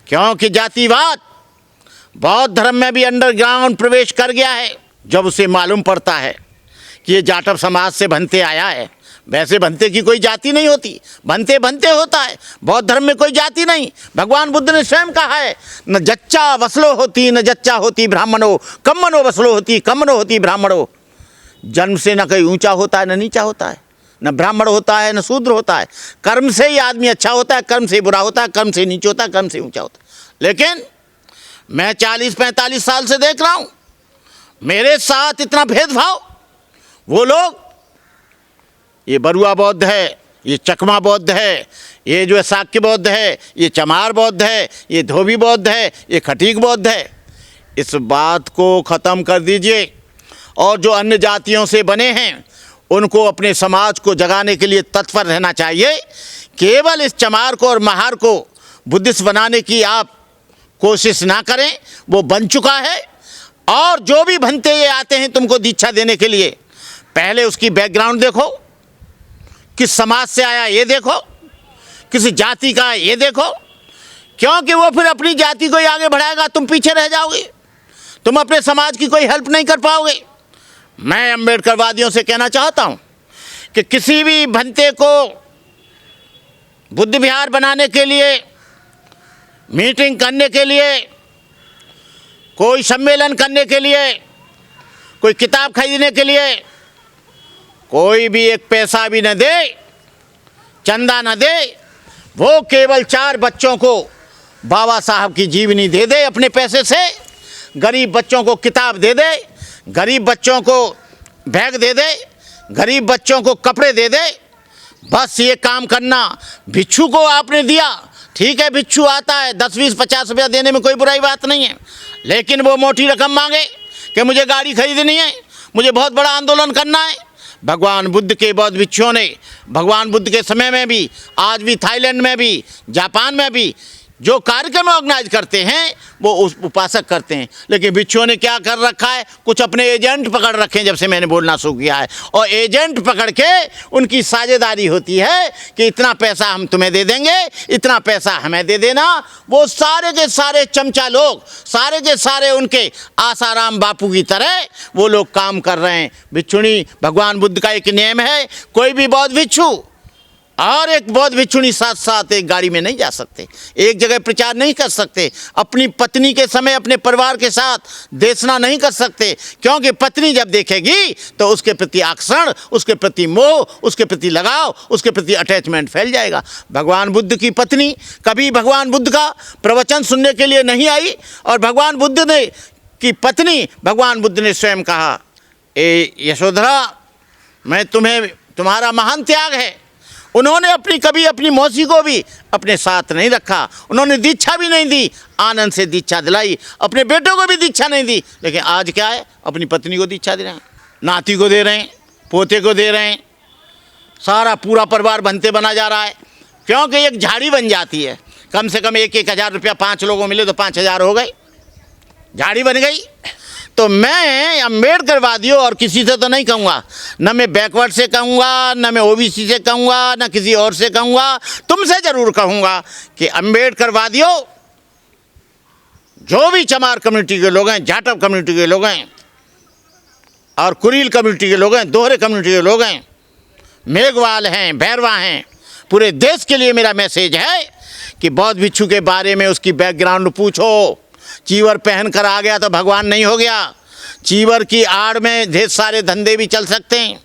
क्योंकि जातिवाद बौद्ध धर्म में भी अंडरग्राउंड प्रवेश कर गया है। जब उसे मालूम पड़ता है कि ये जाटव समाज से भंते आया है, वैसे भंते की कोई जाति नहीं होती, भंते भंते होता है। बौद्ध धर्म में कोई जाति नहीं। भगवान बुद्ध ने स्वयं कहा है, न जच्चा वसलो होती न जच्चा होती ब्राह्मणो, कम्मनो वसलो होती कम्मनो होती ब्राह्मणो। जन्म से न कोई ऊंचा होता है न नीचा होता है, न ब्राह्मण होता है न शूद्र होता है। कर्म से ही आदमी अच्छा होता है, कर्म से बुरा होता है, कर्म से नीचा होता है, कर्म से ऊंचा होता है। लेकिन मैं 40-45 साल से देख रहा हूँ मेरे साथ इतना भेदभाव। वो लोग, ये बरुआ बौद्ध है, ये चकमा बौद्ध है, ये जो है शाक्य बौद्ध है, ये चमार बौद्ध है, ये धोबी बौद्ध है, ये खटीक बौद्ध है। इस बात को ख़त्म कर दीजिए और जो अन्य जातियों से बने हैं उनको अपने समाज को जगाने के लिए तत्पर रहना चाहिए। केवल इस चमार को और महार को बुद्धिस्ट बनाने की आप कोशिश ना करें, वो बन चुका है। और जो भी भंते ये आते हैं तुमको दीक्षा देने के लिए, पहले उसकी बैकग्राउंड देखो, किस समाज से आया ये देखो, किसी जाति का ये देखो, क्योंकि वो फिर अपनी जाति को ही आगे बढ़ाएगा, तुम पीछे रह जाओगे, तुम अपने समाज की कोई हेल्प नहीं कर पाओगे। मैं अम्बेडकरवादियों से कहना चाहता हूँ कि किसी भी भंते को बुद्ध विहार बनाने के लिए, मीटिंग करने के लिए, कोई सम्मेलन करने के लिए, कोई किताब खरीदने के लिए कोई भी एक पैसा भी न दे, चंदा न दे, वो केवल 4 बच्चों को बाबा साहब की जीवनी दे दे अपने पैसे से, गरीब बच्चों को किताब दे दे, गरीब बच्चों को बैग दे दे, गरीब बच्चों को कपड़े दे दे, बस ये काम करना। भिक्षु को आपने दिया, ठीक है, भिक्षु आता है 10-20-50 रुपया देने में कोई बुराई बात नहीं है, लेकिन वो मोटी रकम मांगे कि मुझे गाड़ी खरीदनी है, मुझे बहुत बड़ा आंदोलन करना है। भगवान बुद्ध के बौद्ध भिक्षुओं ने भगवान बुद्ध के समय में भी, आज भी थाईलैंड में भी, जापान में भी जो कार्यक्रम ऑर्गेनाइज करते हैं वो उस उपासक करते हैं। लेकिन भिक्षुओं ने क्या कर रखा है, कुछ अपने एजेंट पकड़ रखे हैं जब से मैंने बोलना शुरू किया है, और एजेंट पकड़ के उनकी साझेदारी होती है कि इतना पैसा हम तुम्हें दे देंगे, इतना पैसा हमें दे देना। वो सारे के सारे चमचा लोग, सारे के सारे उनके आसाराम बापू की तरह वो लोग काम कर रहे हैं। भिक्षुणी, भगवान बुद्ध का एक नियम है, कोई भी बौद्ध भिक्षु और एक बौद्ध भिक्षुणी साथ साथ एक गाड़ी में नहीं जा सकते, एक जगह प्रचार नहीं कर सकते, अपनी पत्नी के समय अपने परिवार के साथ देशना नहीं कर सकते, क्योंकि पत्नी जब देखेगी तो उसके प्रति आकर्षण, उसके प्रति मोह, उसके प्रति लगाव, उसके प्रति अटैचमेंट फैल जाएगा। भगवान बुद्ध की पत्नी कभी भगवान बुद्ध का प्रवचन सुनने के लिए नहीं आई, और भगवान बुद्ध ने की पत्नी, भगवान बुद्ध ने स्वयं कहा, ए यशोधरा, मैं तुम्हें, तुम्हारा महान त्याग है। उन्होंने कभी अपनी मौसी को भी अपने साथ नहीं रखा, उन्होंने दीक्षा भी नहीं दी, आनंद से दीक्षा दिलाई, अपने बेटों को भी दीक्षा नहीं दी। लेकिन आज क्या है, अपनी पत्नी को दीक्षा दे रहे हैं, नाती को दे रहे हैं, पोते को दे रहे हैं, सारा पूरा परिवार बनते बना जा रहा है। क्योंकि एक झाड़ी बन जाती है, कम से कम 1-1 हज़ार रुपया 5 लोगों मिले तो 5,000 हो गए, झाड़ी बन गई। तो मैं अम्बेडकरवादियों और किसी से तो नहीं कहूँगा, न मैं बैकवर्ड से कहूँगा, न मैं ओबीसी से कहूँगा, न किसी और से कहूँगा, तुमसे ज़रूर कहूँगा कि अम्बेडकरवादियों, जो भी चमार कम्युनिटी के लोग हैं, जाटव कम्युनिटी के लोग हैं, और कुरील कम्युनिटी के लोग हैं, दोहरे कम्युनिटी के लोग हैं, मेघवाल हैं, भैरवा हैं, पूरे देश के लिए मेरा मैसेज है कि बौद्ध भिक्षु के बारे में उसकी बैकग्राउंड पूछो। चीवर पहन कर आ गया तो भगवान नहीं हो गया। चीवर की आड़ में ढेर सारे धंधे भी चल सकते हैं,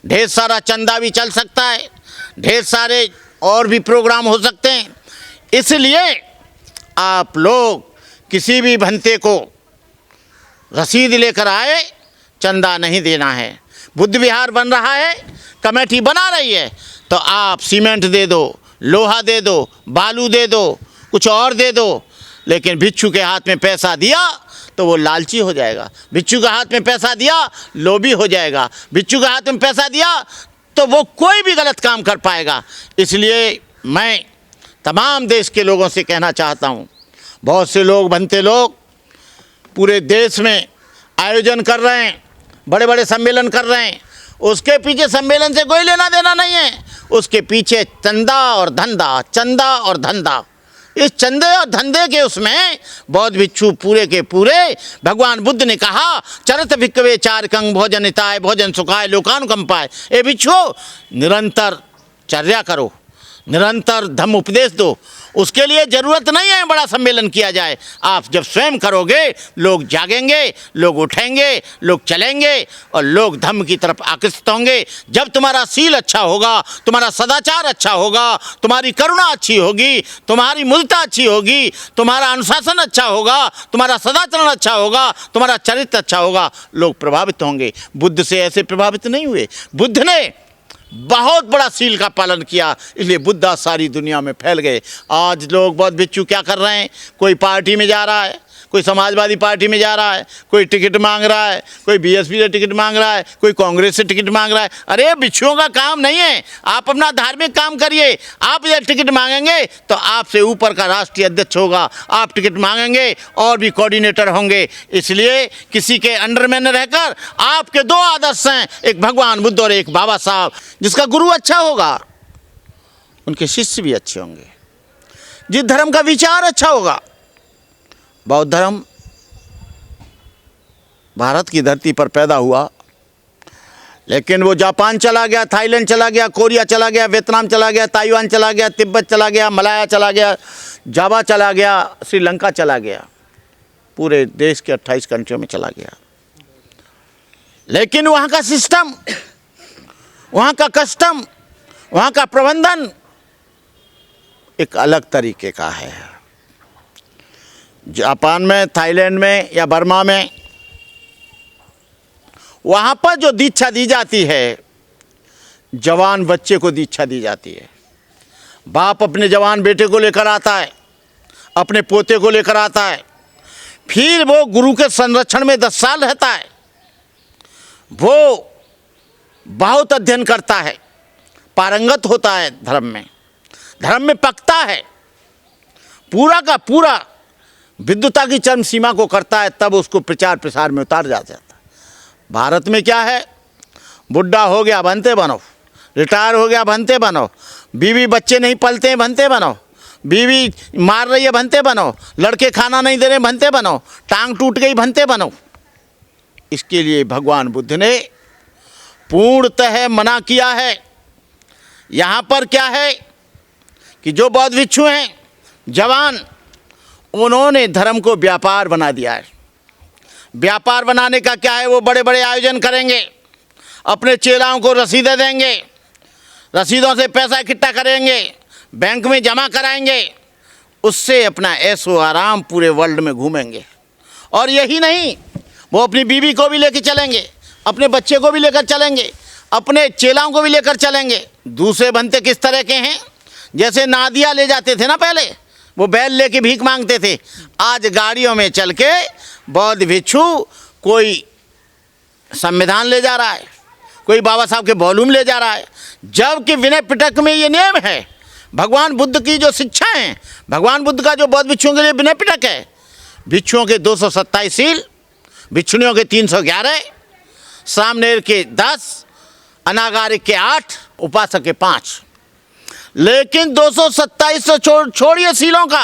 ढेर सारा चंदा भी चल सकता है, ढेर सारे और भी प्रोग्राम हो सकते हैं। इसलिए आप लोग किसी भी भंते को रसीद लेकर आए, चंदा नहीं देना है। बुद्ध विहार बन रहा है, कमेटी बना रही है, तो आप सीमेंट दे दो, लोहा दे दो, बालू दे दो, कुछ और दे दो। लेकिन भिक्षु के हाथ में पैसा दिया तो वो लालची हो जाएगा, भिक्षु के हाथ में पैसा दिया लोभी हो जाएगा, भिक्षु के हाथ में पैसा दिया तो वो कोई भी गलत काम कर पाएगा। इसलिए मैं तमाम देश के लोगों से कहना चाहता हूँ, बहुत से लोग, भंते लोग पूरे देश में आयोजन कर रहे हैं, बड़े बड़े सम्मेलन कर रहे हैं, उसके पीछे सम्मेलन से कोई लेना देना नहीं है, उसके पीछे चंदा और धंधा, चंदा और धंधा। इस चंदे और धंधे के उसमें बौद्ध भिक्षु पूरे के पूरे, भगवान बुद्ध ने कहा चरत भिक्खवे चारकं भोजन हिताय भोजन सुखाय लोकानुकंपाय। ए भिक्षु, निरंतर चर्या करो, निरंतर धम्म उपदेश दो। उसके लिए ज़रूरत नहीं है बड़ा सम्मेलन किया जाए। आप जब स्वयं करोगे, लोग जागेंगे, लोग उठेंगे, लोग चलेंगे और लोग धम्म की तरफ आकर्षित होंगे। जब तुम्हारा शील अच्छा होगा, तुम्हारा सदाचार अच्छा होगा, तुम्हारी करुणा अच्छी होगी, तुम्हारी मुदिता अच्छी होगी, तुम्हारा अनुशासन अच्छा होगा, तुम्हारा सदाचरण अच्छा होगा, तुम्हारा चरित्र अच्छा होगा, लोग प्रभावित होंगे। बुद्ध से ऐसे प्रभावित नहीं हुए। बुद्ध ने बहुत बड़ा सील का पालन किया, इसलिए बुद्ध आज सारी दुनिया में फैल गए। आज लोग बौद्ध भिक्षु क्या कर रहे हैं? कोई पार्टी में जा रहा है, कोई समाजवादी पार्टी में जा रहा है, कोई टिकट मांग रहा है, कोई बीएसपी से टिकट मांग रहा है, कोई कांग्रेस से टिकट मांग रहा है। अरे भिक्षुओं का काम नहीं है, आप अपना धार्मिक काम करिए। आप यदि टिकट मांगेंगे तो आपसे ऊपर का राष्ट्रीय अध्यक्ष होगा, आप टिकट मांगेंगे और भी कोऑर्डिनेटर होंगे। इसलिए किसी के अंडर में न रहकर आपके दो आदर्श हैं, एक भगवान बुद्ध और एक बाबा साहब। जिसका गुरु अच्छा होगा उनके शिष्य भी अच्छे होंगे, जिस धर्म का विचार अच्छा होगा। बौद्ध धर्म भारत की धरती पर पैदा हुआ, लेकिन वो जापान चला गया, थाईलैंड चला गया, कोरिया चला गया, वियतनाम चला गया, ताइवान चला गया, तिब्बत चला गया, मलाया चला गया, जावा चला गया, श्रीलंका चला गया, पूरे देश के 28 कंट्रियों में चला गया। लेकिन वहाँ का सिस्टम, वहाँ का कस्टम, वहाँ का प्रबंधन एक अलग तरीके का है। जापान में, थाईलैंड में या बर्मा में, वहाँ पर जो दीक्षा दी जाती है, जवान बच्चे को दीक्षा दी जाती है। बाप अपने जवान बेटे को लेकर आता है, अपने पोते को लेकर आता है, फिर वो गुरु के संरक्षण में 10 साल रहता है। वो बहुत अध्ययन करता है, पारंगत होता है धर्म में पकता है, पूरा का पूरा विद्वता की चरम सीमा को करता है, तब उसको प्रचार प्रसार में उतार जाता है। भारत में क्या है? बुढ़ा हो गया बनते बनो, रिटायर हो गया बनते बनो, बीवी बच्चे नहीं पलते हैं बनते बनो, बीवी मार रही है बनते बनो, लड़के खाना नहीं दे रहे बनते बनो, टांग टूट गई बनते बनो। इसके लिए भगवान बुद्ध ने पूर्णतः मना किया है। यहाँ पर क्या है कि जो बौद्ध भिक्षु हैं जवान, उन्होंने धर्म को व्यापार बना दिया है। व्यापार बनाने का क्या है? वो बड़े बड़े आयोजन करेंगे, अपने चेलाओं को रसीदें देंगे, रसीदों से पैसा इकट्ठा करेंगे, बैंक में जमा कराएंगे, उससे अपना ऐशो आराम पूरे वर्ल्ड में घूमेंगे। और यही नहीं, वो अपनी बीवी को भी लेकर चलेंगे, अपने बच्चे को भी लेकर चलेंगे, अपने चेलाओं को भी लेकर चलेंगे। दूसरे बनते किस तरह के हैं? जैसे नादिया ले जाते थे ना पहले, वो बैल लेके भीख मांगते थे। आज गाड़ियों में चल के बौद्ध भिक्षु कोई संविधान ले जा रहा है, कोई बाबा साहब के वॉल्यूम ले जा रहा है, जबकि विनय पिटक में ये नियम है। भगवान बुद्ध की जो शिक्षा है, भगवान बुद्ध का जो बौद्ध भिक्षुओं के लिए विनय पिटक है, भिक्षुओं के 227 शील, भिक्षुणियों के 311, सामनेर के 10, अनागारिक के 8, उपासक के 5। लेकिन 227 से छोड़िए शीलों का,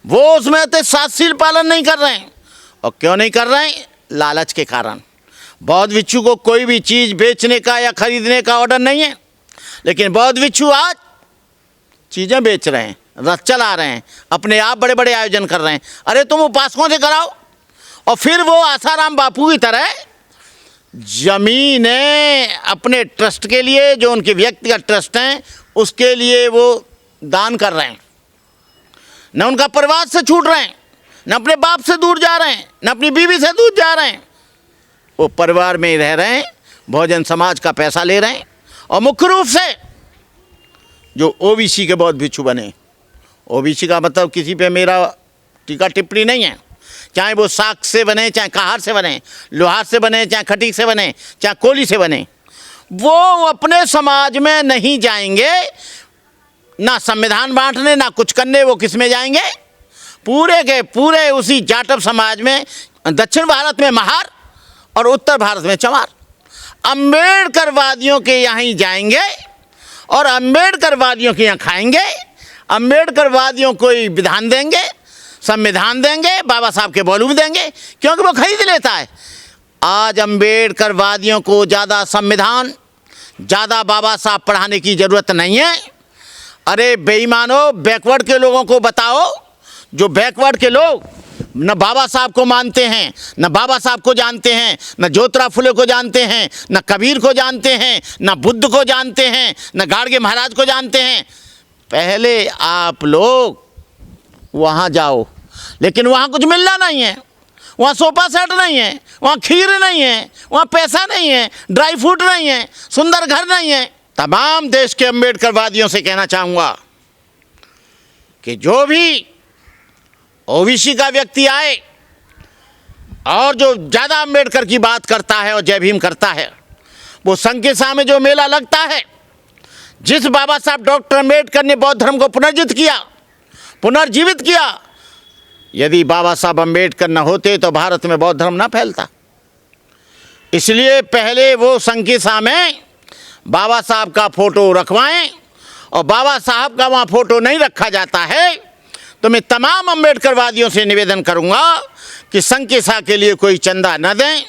वो उसमें तो 7 शील पालन नहीं कर रहे हैं। और क्यों नहीं कर रहे हैं? लालच के कारण। बौद्ध भिक्षु को कोई भी चीज़ बेचने का या खरीदने का ऑर्डर नहीं है, लेकिन बौद्ध भिक्षु आज चीज़ें बेच रहे हैं, रथ चला रहे हैं, अपने आप बड़े बड़े आयोजन कर रहे हैं। अरे तुम उपासकों से कराओ। और फिर वो आसाराम बापू की तरह जमीनें अपने ट्रस्ट के लिए, जो उनके व्यक्तिगत ट्रस्ट हैं, उसके लिए वो दान कर रहे हैं। न उनका परिवार से छूट रहे हैं, न अपने बाप से दूर जा रहे हैं, न अपनी बीवी से दूर जा रहे हैं। वो परिवार में ही रह रहे हैं, भोजन समाज का पैसा ले रहे हैं। और मुख्य रूप से जो ओबीसी के बौद्ध भिक्षु बने, ओबीसी का मतलब किसी पे मेरा टीका टिप्पणी नहीं है, चाहे वो साख से बने, चाहे कहार से बने, लोहार से बने, चाहे खटीक से बने, चाहे कोली से बने, वो अपने समाज में नहीं जाएंगे, ना संविधान बांटने ना कुछ करने। वो किस में जाएंगे? पूरे के पूरे उसी जाटव समाज में, दक्षिण भारत में महार और उत्तर भारत में चमार, अम्बेडकरवादियों के यहाँ ही जाएंगे और अम्बेडकरवादियों के यहाँ खाएंगे अम्बेडकरवादियों को ही विधान देंगे, संविधान देंगे, बाबा साहब के वॉल्यूम देंगे, क्योंकि वो खरीद लेता है। आज अम्बेडकरवादियों को ज़्यादा संविधान, ज़्यादा बाबा साहब पढ़ाने की ज़रूरत नहीं है। अरे बेईमानो, बैकवर्ड के लोगों को बताओ, जो बैकवर्ड के लोग न बाबा साहब को मानते हैं, न बाबा साहब को जानते हैं, न ज्योतिराव फुले को जानते हैं, न कबीर को जानते हैं, न बुद्ध को जानते हैं, न गाडगे महाराज को जानते हैं। पहले आप लोग वहाँ जाओ, लेकिन वहाँ कुछ मिलना नहीं है। वहाँ सोफा सेट नहीं है, वहाँ खीर नहीं है, वहाँ पैसा नहीं है, ड्राई फ्रूट नहीं है, सुंदर घर नहीं है। तमाम देश के अम्बेडकरवादियों से कहना चाहूँगा कि जो भी ओबीसी का व्यक्ति आए और जो ज़्यादा अम्बेडकर की बात करता है और जय भीम करता है, वो संकिसा में जो मेला लगता है, जिस बाबा साहब डॉक्टर अम्बेडकर ने बौद्ध धर्म को पुनर्जीवित किया, यदि बाबा साहब अम्बेडकर न होते तो भारत में बौद्ध धर्म न फैलता। इसलिए पहले वो संकिसा में बाबा साहब का फ़ोटो रखवाएं, और बाबा साहब का वहाँ फ़ोटो नहीं रखा जाता है तो मैं तमाम अम्बेडकरवादियों से निवेदन करूँगा कि संकिसा के लिए कोई चंदा न दें,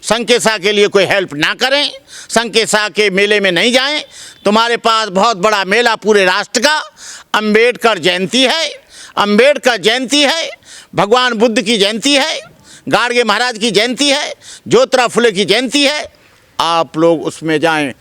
संकिसा के लिए कोई हेल्प ना करें, संकिसा के मेले में नहीं जाएं। तुम्हारे पास बहुत बड़ा मेला पूरे राष्ट्र का अम्बेडकर जयंती है, अम्बेडकर जयंती है, भगवान बुद्ध की जयंती है, गाडगे महाराज की जयंती है, ज्योतिराव फुले की जयंती है। आप लोग उसमें जाएं,